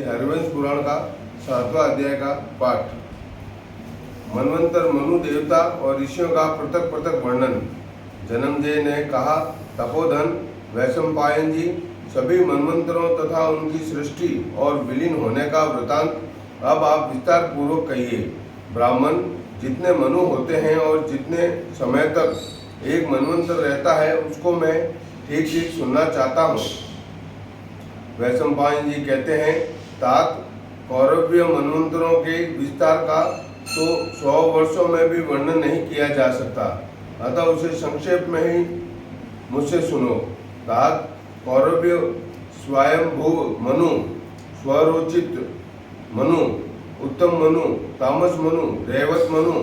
ये हरिवंश पुराण का 7वां अध्याय का पाठ। मनवंतर मनु देवता और ऋषियों का पृथक पृथक वर्णन। जन्मजय ने कहा, तपोधन वैशंपायन जी, सभी मनवंतरों तथा उनकी सृष्टि और विलीन होने का वृतांत अब आप विस्तार पूर्वक कहिए। ब्राह्मण जितने मनु होते हैं और जितने समय तक एक मनवंतर रहता है उसको मैं ठीक ठीक सुनना चाहता हूँ। वैशंपायन जी कहते हैं, तात कौरव्य मनवंतरों के विस्तार का तो 100 वर्षों में भी वर्णन नहीं किया जा सकता, अतः उसे संक्षेप में ही मुझसे सुनो। तात कौरव्य स्वयंभू मनु, स्वरोचित मनु, उत्तम मनु, तामस मनु, रेवत मनु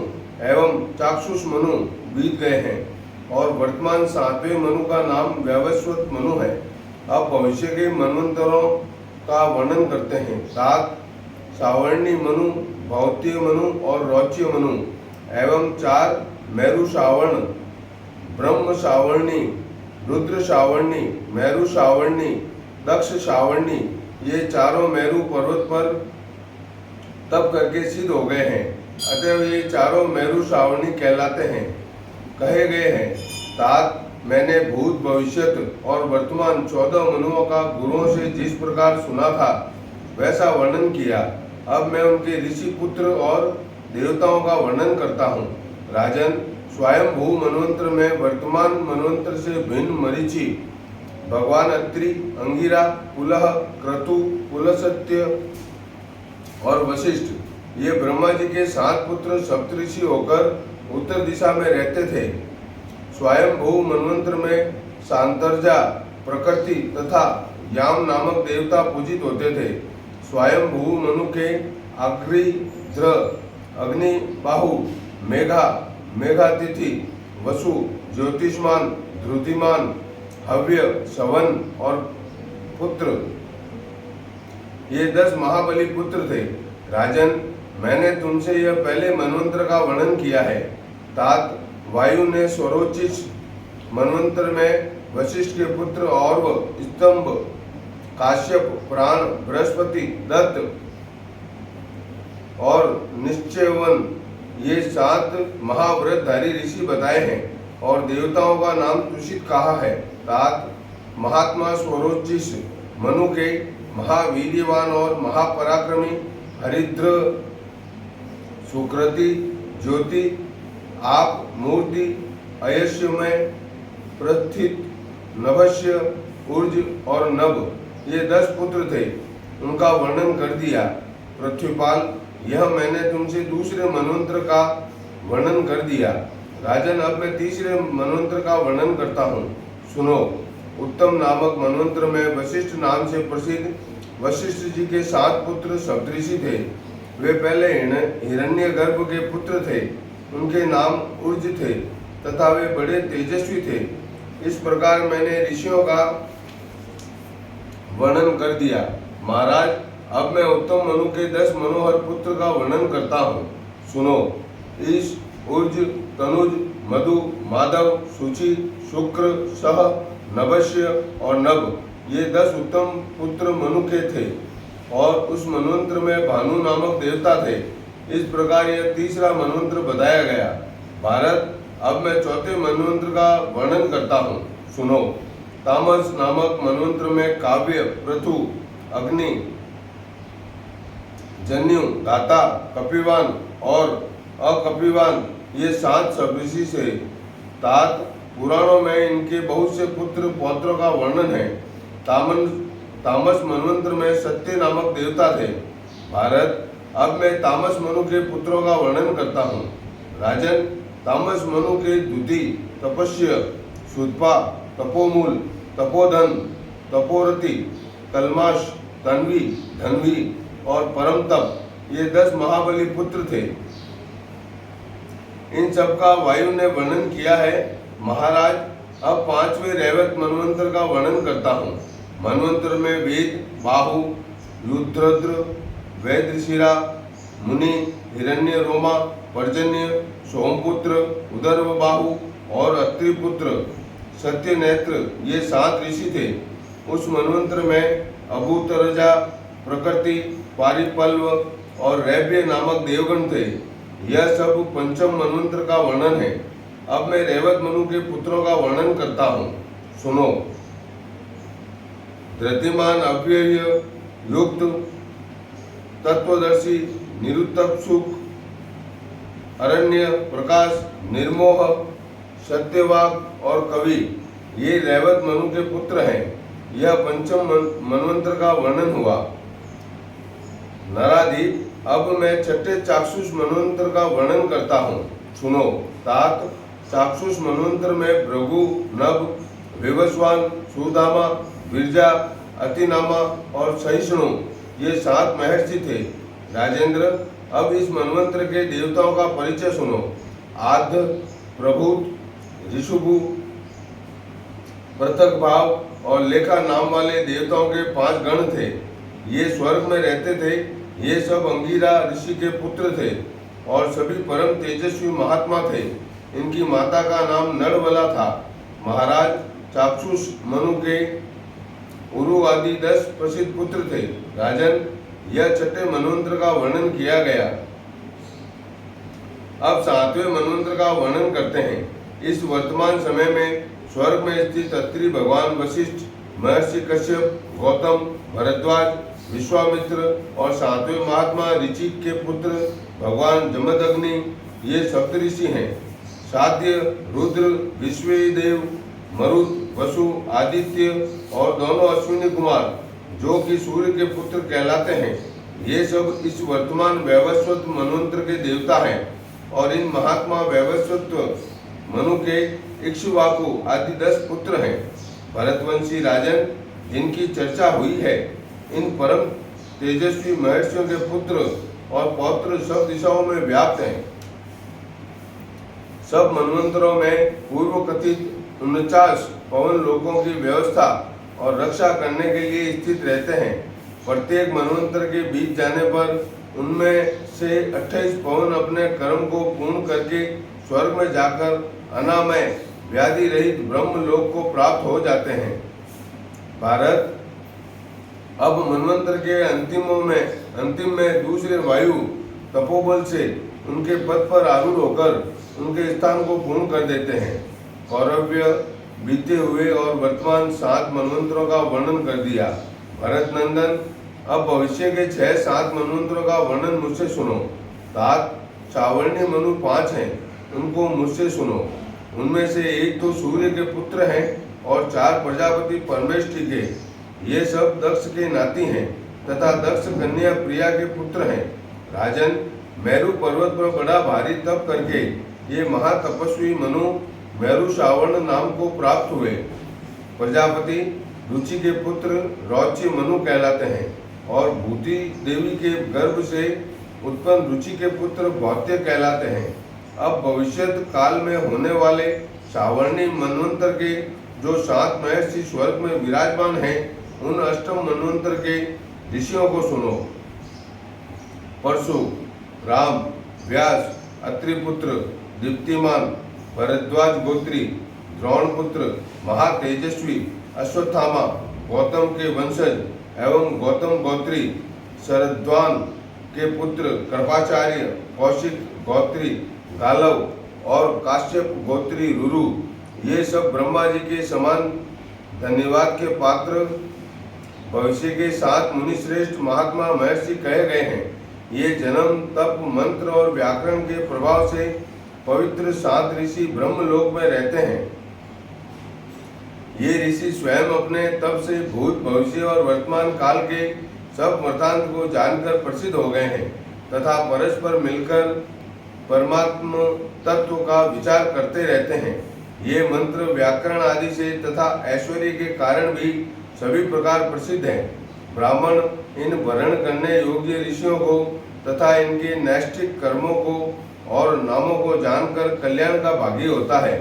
एवं चाक्षुष मनु बीत गए हैं और वर्तमान 7वें मनु का नाम वैवस्वत मनु है। अब भविष्य के मनवंतरों का वर्णन करते हैं। तात सावर्णी मनु, भौत्य मनु और रौच्य मनु एवं 4 मेरु सावर्ण, ब्रह्म सावर्णी, रुद्र सावर्णी, मेरु सावर्णी, दक्ष सावर्णी, ये चारों मेरु पर्वत पर तप करके सिद्ध हो गए हैं, अतः ये चारों मेरु सावर्णी कहलाते हैं। कहे गए हैं, तात मैंने भूत भविष्यत और वर्तमान 14 मनुओं का गुरुओं से जिस प्रकार सुना था वैसा वर्णन किया। अब मैं उनके ऋषि पुत्र और देवताओं का वर्णन करता हूँ। राजन, स्वयंभू मनवंतर में वर्तमान मनवंतर से भिन्न मरीचि, भगवान अत्रि, अंगिरा, पुलह, क्रतु, पुलसत्य और वशिष्ठ ये ब्रह्मा जी के 7 पुत्र सप्तऋषि होकर उत्तर दिशा में रहते थे। स्वयंभू मनवंतर में सांतर्जा, प्रकृति तथा याम नामक देवता पूजित होते थे। स्वयंभू मनु के अग्निध्र, अग्नि, बाहु, मेघा, मेघातिथि, वसु, ज्योतिष्मान, ध्रुतिमान, हव्य, सवन और पुत्र ये 10 महाबली पुत्र थे। राजन, मैंने तुमसे यह पहले मनवंतर का वर्णन किया है। तात वायु ने स्वरोचिष मनवंतर में वशिष्ठ के पुत्र और स्तंभ, काश्यप, प्राण, बृहस्पति, दत्त और निश्चयवन ये 7 महाव्रतधारी ऋषि बताए हैं और देवताओं का नाम तुषित कहा है। तात महात्मा स्वरोचिष मनु के महावीर्यवान और महापराक्रमी हरिद्र, सुकृति, ज्योति, आप, मूर्ति, अयस्यमय, प्रथित, नभस्य, ऊर्ज और नभ ये 10 पुत्र थे, उनका वर्णन कर दिया। पृथ्वीपाल, यह मैंने तुमसे दूसरे मनवंतर का वर्णन कर दिया। राजन, अब मैं तीसरे मनवंतर का वर्णन करता हूँ, सुनो। उत्तम नामक मनवंतर में वशिष्ठ नाम से प्रसिद्ध वशिष्ठ जी के 7 पुत्र सप्तऋषि थे। वे पहले हिरण्यगर्भ के पुत्र थे, उनके नाम ऊर्ज थे तथा वे बड़े तेजस्वी थे। इस प्रकार मैंने ऋषियों का वर्णन कर दिया। महाराज, अब मैं उत्तम मनु के 10 मनोहर पुत्र का वर्णन करता हूँ, सुनो। ईश, ऊर्ज, तनुज, मधु, माधव, शुचि, शुक्र, सह, नभस्य और नभ ये 10 उत्तम पुत्र मनु के थे और उस मनवंतर में भानु नामक देवता थे। इस प्रकार यह तीसरा मनवंतर बताया गया। भारत, अब मैं चौथे मनवंतर का वर्णन करता हूँ, सुनो। तामस नामक मनवंतर में काव्य, पृथु, अग्नि, जन्यु, दाता, कपिवान और अकपिवान ये 7 सप्तऋषि से। तात पुराणों में इनके बहुत से पुत्र पौत्रों का वर्णन है। तामस मनवंतर में सत्य नामक देवता थे। भारत, अब मैं तामस मनु के पुत्रों का वर्णन करता हूँ। राजन, तामस मनु के द्युति, तपस्य, शुद्पा, तपोमूल, तपोधन, तपोरति, कलमाश, तन्वी, धन्वी और परम तप ये 10 महाबली पुत्र थे। इन सब का वायु ने वर्णन किया है। महाराज, अब 5वें रेवत मनवंतर का वर्णन करता हूँ। मनवंतर में वेद, बाहु, रुद्रद्र, वैद्यशिरा, मुनि, हिरण्य रोमा, पर्जन्य, सोमपुत्र, उदर्व बाहु और अत्रिपुत्र, सत्यनेत्र ये 7 ऋषि थे। उस मनवंतर में अभूतरजा, प्रकृति, पारिपल्व और रैव्य नामक देवगण थे। यह सब पंचम मनवंतर का वर्णन है। अब मैं रेवत मनु के पुत्रों का वर्णन करता हूँ, सुनो। धृतिमान, अव्यय युक्त, तत्वदर्शी, निरुत्तुक, अरण्य, प्रकाश, निर्मोह, सत्यवाक और कवि, ये रेवत मनु के पुत्र हैं। यह पंचम मनवंतर का वर्णन हुआ। नराधीप, अब मैं छठे चाक्षुष मनवंतर का वर्णन करता हूँ, सुनो। तात, चाक्षुष मनवंतर में भृगु, नभ, विवस्वान, सुदामा, विरजा, अतिनामा और सहिष्णु, ये 7 महर्षि थे। राजेंद्र, अब इस मनवंतर के देवताओं का परिचय सुनो। आद्य, प्रभूत, ऋषुभु, पृथक भाव और लेखा नाम वाले देवताओं के 5 गण थे। ये स्वर्ग में रहते थे। ये सब अंगिरा ऋषि के पुत्र थे और सभी परम तेजस्वी महात्मा थे। इनकी माता का नाम नड़वला था। महाराज, चाक्षुष मनु के उरु आदि 10 प्रसिद्ध पुत्र थे। राजन, यह छठे मनवंतर का वर्णन किया गया। अब 7वें मनवंतर का वर्णन करते हैं। इस वर्तमान समय में स्वर्ग में स्थित अत्रि भगवान वशिष्ठ, महर्षि कश्यप, गौतम, भरद्वाज, विश्वामित्र और 7वें महात्मा ऋचिक के पुत्र भगवान जमदग्नि, ये सप्तऋषि हैं। साध्य, रुद्र, विश्वदेव, मरुत, वसु, आदित्य और दोनों अश्विनी कुमार, जो कि सूर्य के पुत्र कहलाते हैं, ये सब इस वर्तमान वैवस्वत मनवंतर के देवता हैं। और इन महात्मा वैवस्वत मनु के इक्ष्वाकु आदि 10 पुत्र हैं। भरतवंशी राजन, जिनकी चर्चा हुई है, इन परम तेजस्वी महर्षियों के पुत्र और पौत्र सब दिशाओं में व्याप्त हैं। सब मनवंतरों में पूर्व कथित 49 पवन लोकों की व्यवस्था और रक्षा करने के लिए स्थित रहते हैं। प्रत्येक मनवंतर के बीच जाने पर उनमें से 28 पवन अपने कर्म को पूर्ण करके स्वर्ग में जाकर अनामय व्याधि रहित ब्रह्म लोक को प्राप्त हो जाते हैं। भारत, अब मनवंतर के अंतिम में दूसरे वायु तपोबल से उनके पद पर आरूढ़ होकर उनके स्थान को पूर्ण कर देते हैं। कौरव्य, बीते हुए और वर्तमान 7 मनवंतरों का वर्णन कर दिया। भरत नंदन, अब भविष्य के 6-7 मनवंतरों का वर्णन मुझसे सुनो। तात, चावण्य मनु 5 हैं, उनको मुझसे सुनो। उनमें से एक तो सूर्य के पुत्र हैं और 4 प्रजापति परमेष्टि के। ये सब दक्ष के नाती हैं तथा दक्ष कन्या प्रिया के पुत्र हैं। राजन, मेरु पर्वत पर बड़ा भारी तप करके ये महातपस्वी मनु मेरु श्रावण नाम को प्राप्त हुए। प्रजापति रुचि के पुत्र रौच्य मनु कहलाते हैं और भूति देवी के गर्भ से उत्पन्न रुचि के पुत्र भौत्य कहलाते हैं। अब भविष्यत काल में होने वाले श्रावणी मनवंतर के जो 7 महर्षि स्वर्ग में विराजमान हैं, उन अष्टम मनवंतर के ऋषियों को सुनो। परशु, राम, व्यास, अत्रिपुत्र, दीप्तिमान, भरद्वाज गोत्री, द्रोण पुत्र, महातेजस्वी, अश्वत्थामा, गौतम के वंशज एवं गौतम गोत्री, शरद्वान के पुत्र कृपाचार्य, कौशिक गोत्री, गालव और काश्यप गोत्री रुरु, ये सब ब्रह्मा जी के समान धन्यवाद के पात्र भविष्य के 7 मुनिश्रेष्ठ महात्मा महर्षि कहे गए हैं। ये जन्म, तप, मंत्र और व्याकरण के प्रभाव से पवित्र 7 ऋषि ब्रह्मलोक में रहते हैं। ये ऋषि स्वयं अपने तप से भूत, भविष्य और वर्तमान काल के सब वृत्तांत को जानकर प्रसिद्ध हो गए हैं तथा परस्पर मिलकर परमात्मा तत्व का विचार करते रहते हैं। ये मंत्र व्याकरण आदि से तथा ऐश्वर्य के कारण भी सभी प्रकार प्रसिद्ध हैं। ब्राह्मण इन वर्ण करने योग्य ऋषियों को तथा इनके नैष्ठिक कर्मों को और नामों को जानकर कल्याण का भागी होता है।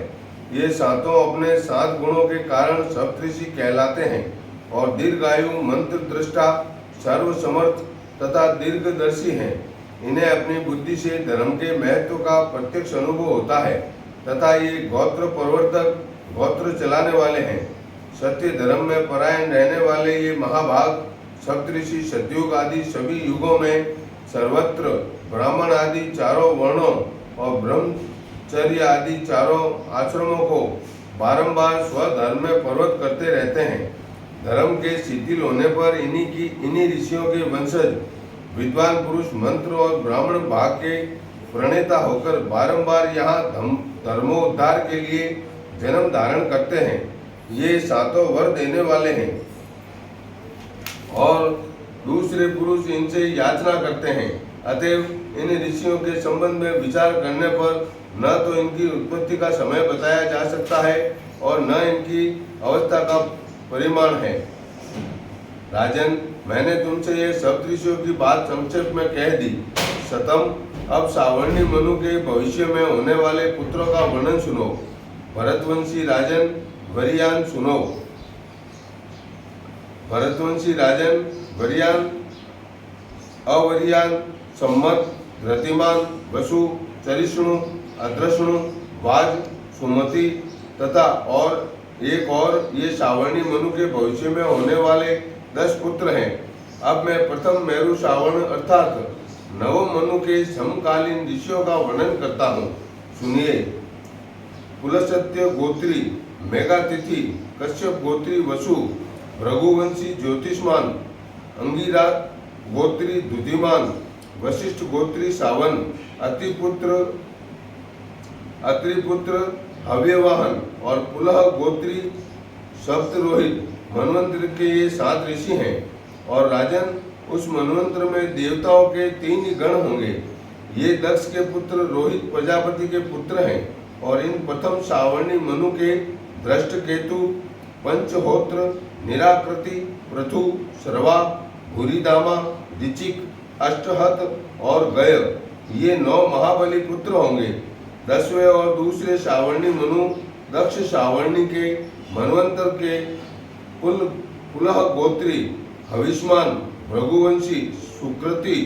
ये 7 अपने 7 गुणों के कारण सप्तऋषि कहलाते हैं और दीर्घायु, मंत्र दृष्टा, सर्वसमर्थ तथा दीर्घदर्शी हैं। इन्हें अपनी बुद्धि से धर्म के महत्व का प्रत्यक्ष अनुभव होता है तथा ये गोत्र प्रवर्तक, गोत्र चलाने वाले हैं। सत्य धर्म में परायण रहने वाले ये महाभाग सप्तऋषि, सतयुग आदि सभी युगों में सर्वत्र ब्राह्मण आदि चारों वर्णों और ब्रह्मचर्य आदि चारों आश्रमों को बारंबार स्वधर्म में प्रवृत्त करते रहते हैं। धर्म के शिथिल होने पर इन्हीं ऋषियों के वंशज विद्वान पुरुष मंत्र और ब्राह्मण भाग के प्रणेता होकर बारंबार यहाँ धर्मोद्धार के लिए जन्म धारण करते हैं। ये सातों वर देने वाले हैं और दूसरे पुरुष इनसे याचना करते हैं। अतएव इन ऋषियों के संबंध में विचार करने पर न तो इनकी उत्पत्ति का समय बताया जा सकता है और न इनकी अवस्था का परिमाण है। राजन, मैंने तुमसे ये सप्तऋषियों की बात संक्षेप में कह दी। शतम, अब सावर्णी मनु के भविष्य में होने वाले पुत्रों का वर्णन सुनो। भरतवंशी राजन वरियान सुनो। भरतवंशी राजन वरियान, अवरियान, सम्मत, धृतिमान, वसु, चरिष्णु, अद्रष्णु, वाज, सुमति तथा और एक और ये सावर्णी मनु के भविष्य में होने वाले 10 पुत्र हैं। अब मैं प्रथम मेरु सावर्ण अर्थात नव मनु के समकालीन ऋषियों का वर्णन करता हूँ। सुनिए। पुलस्त्य गोत्री मेघातिथि, कश्यप गोत्री वसु, भृगुवंशी ज्योतिष्मान, अंगिरा गोत्री दुधिमान, वशिष्ठ गोत्री सावन, अत्रिपुत्र हव्यवाहन और पुलह गोत्री सप्तरोहित मनवंतर के ये 7 ऋषि हैं। और राजन, उस मनवंतर में देवताओं के 3 ही गण होंगे। ये दक्ष के पुत्र रोहित प्रजापति के पुत्र हैं और इन प्रथम सावर्णी मनु के दृष्ट केतु, पंचहोत्र, निराकृति, पृथु, श्रवा, भूरिदामा, दिचिक, अष्टहत और गय ये 9 महाबली पुत्र होंगे। 10वें और दूसरे सावर्णी मनु दक्ष सावर्णी के मनवंतर के पुलह गोत्री हविष्मान, भृगुवंशी, सुकृति,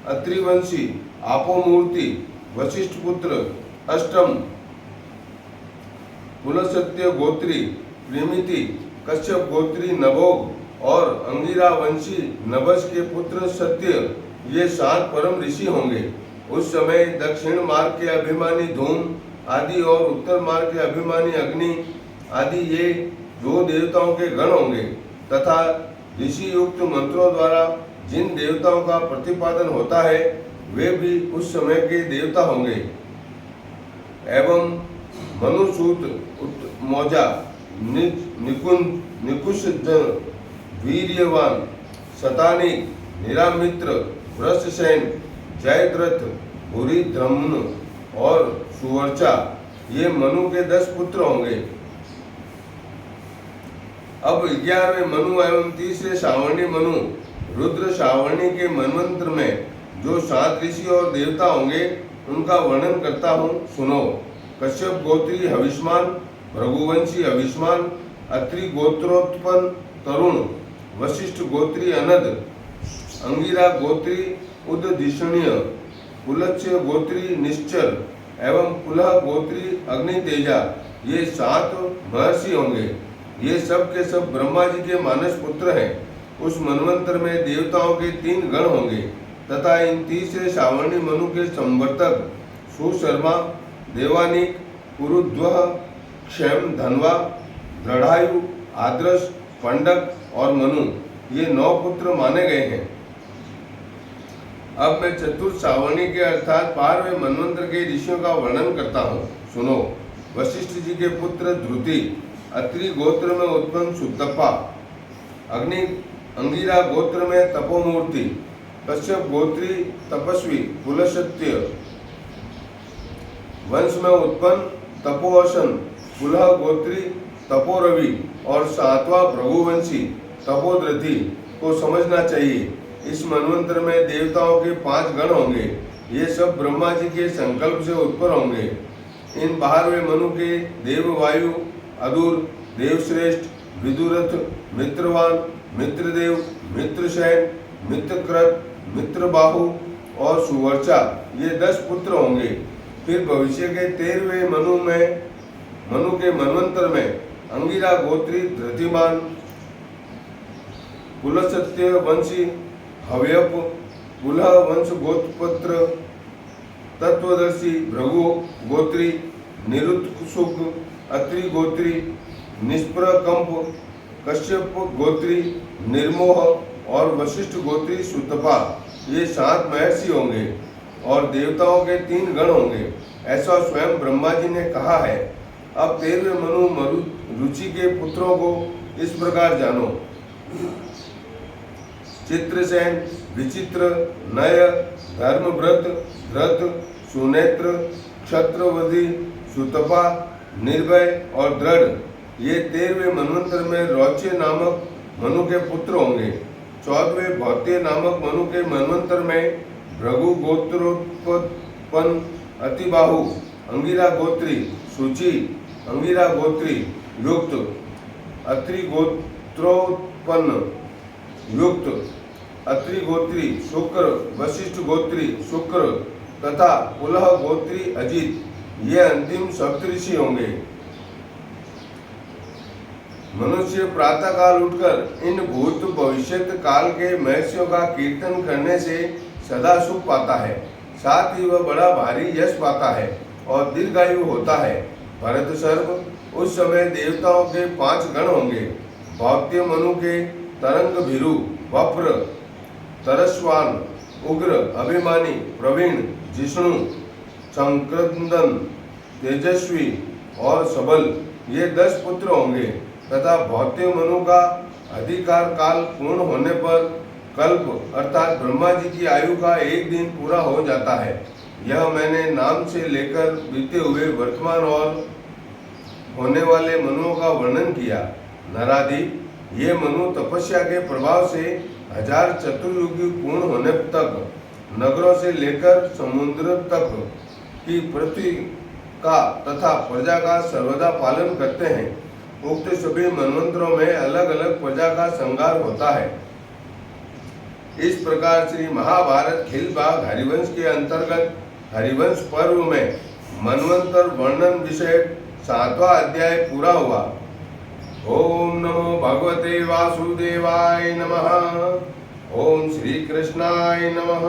अत्रिवंशी, आपोमूर्ति, वशिष्ठ पुत्र अष्टम, पुलस्त्य गोत्री प्रीमिति, कश्यप गोत्री नभोग और अंगिरा वंशी नभस के पुत्र सत्य ये 7 परम ऋषि होंगे। उस समय दक्षिण मार्ग के अभिमानी धूम आदि और उत्तर मार्ग के अभिमानी अग्नि आदि ये 2 देवताओं के गण होंगे तथा ऋषि युक्त मंत्रों द्वारा जिन देवताओं का प्रतिपादन होता है वे भी उस समय के देवता होंगे। एवं मनुसूत मौजा, निकुश, वीर्यवान, शतानिक, निरामित्र, वृषसेन, जयद्रथ, भूरिद्रम्न और सुवर्चा ये मनु के 10 पुत्र होंगे। अब 11वें मनु एवं तीसरे सावर्णी मनु रुद्र सावर्णी के मनवंतर में जो 7 ऋषि और देवता होंगे उनका वर्णन करता हूँ, सुनो। कश्यप गोत्री हविष्मान, भृगुवंशी हविष्मान, अत्रि गोत्रोत्पन्न तरुण, वशिष्ठ गोत्री अनद, अंगिरा गोत्री उद्दिशणीय, पुलच्य गोत्री निश्चल एवं पुलह गोत्री अग्नितेजा ये 7 महर्षि होंगे। ये सब के सब ब्रह्मा जी के मानस पुत्र हैं। उस मनवंतर में देवताओं के 3 गण होंगे तथा इन तीसरे सावर्णी मनु के संवर्तक सुशर्मा, देवानिक, पुरुद्वह, क्षेम, धनवा, दृढ़ायु, आदर्श, पंडक और मनु ये 9 पुत्र माने गए हैं। अब मैं चतुर्थ सावर्णी के अर्थात 12वें मनवंतर के ऋषियों का वर्णन करता हूँ, सुनो। वशिष्ठ जी के पुत्र ध्रुति, अत्रि गोत्र में उत्पन्न सुतप्पा, अंगिरा गोत्र में तपोमूर्ति, कश्यप गोत्री तपस्वी पुलस्त्य वंश में उत्पन्न तपोअशन, पुलह गोत्री तपोरवि और 7वां भृगुवंशी तपोद्रथि को समझना चाहिए। इस मनवंतर में देवताओं के 5 गण होंगे। ये सब ब्रह्मा जी के संकल्प से उत्पन्न होंगे। इन 12वें मनु के देववायु, अदुर, देवश्रेष्ठ, विदुरथ, मित्रवान, मित्रदेव, मित्रशैन, मित्रकृत, मित्रबाहु और सुवर्चा ये 10 पुत्र होंगे। फिर भविष्य के 13वें मनु के मनवंतर में अंगिरा गोत्री धृतिमान, पुलसत्य वंशी हव्यप, पुलह वंश गोत्रपत्र, तत्वदर्शी भृगु गोत्री, निरुत्सुक अत्रि गोत्री, निष्प्रकंप कश्यप गोत्री, निर्मोह और वशिष्ठ गोत्री सुतपा, ये 7 महर्षि होंगे और देवताओं के 3 गण होंगे, ऐसा स्वयं ब्रह्मा जी ने कहा है। अब 13वें मनु रुचि के पुत्रों को इस प्रकार जानो। चित्रसेन, विचित्र, नय, धर्मव्रत, धृत, सुनेत्र, क्षत्रवधि, सुतपा, निर्भय और दृढ़, ये 13वें मनवंतर में रौच्य नामक मनु के पुत्र होंगे। 14वें भौत्य नामक मनु के मनवंतर में भृगु गोत्रोत्पन्न अतिबाहु, अंगिरा गोत्री, सूची, अंगिरा गोत्री युक्त, अत्रि गोत्रोत्पन्न युक्त, अत्रि गोत्री शुक्र, वशिष्ठ गोत्री शुक्र तथा पुलह गोत्री अजित, ये अंतिम सप्तऋषि होंगे। मनुष्य प्रातः काल उठकर इन भूत भविष्यत काल के महर्षियों का कीर्तन करने से सदा सुख पाता है, साथ ही वह बड़ा भारी यश पाता है और दीर्घायु होता है। भरत सर्व उस समय देवताओं के 5 गण होंगे। भौत्य मनु के तरंग भीरु, वप्र, तरस्वान, उग्र, अभिमानी, प्रवीण, जिष्णु, संक्रंदन, तेजस्वी और सबल, ये 10 पुत्र होंगे तथा भौत्य मनु का अधिकार काल पूर्ण होने पर कल्प अर्थात ब्रह्मा जी की आयु का 1 दिन पूरा हो जाता है। यह मैंने नाम से लेकर बीते हुए वर्तमान और होने वाले मनुओं का वर्णन किया। नरादि, ये मनु तपस्या के प्रभाव से 1000 चतुर्युगी पूर्ण होने तक नगरों से लेकर समुद्र तक की पृथ्वी का तथा प्रजा का सर्वदा पालन करते हैं। उक्त सभी मनवंतरों में अलग अलग प्रजा का संहार होता है। इस प्रकार श्री महाभारत खिल भाग हरिवंश के अंतर्गत हरिवंश पर्व में मनवंतर वर्णन विषय 7वां अध्याय पूरा हुआ। ओम नमो भगवते वासुदेवाय नमः। ओम श्री कृष्णाय नमः।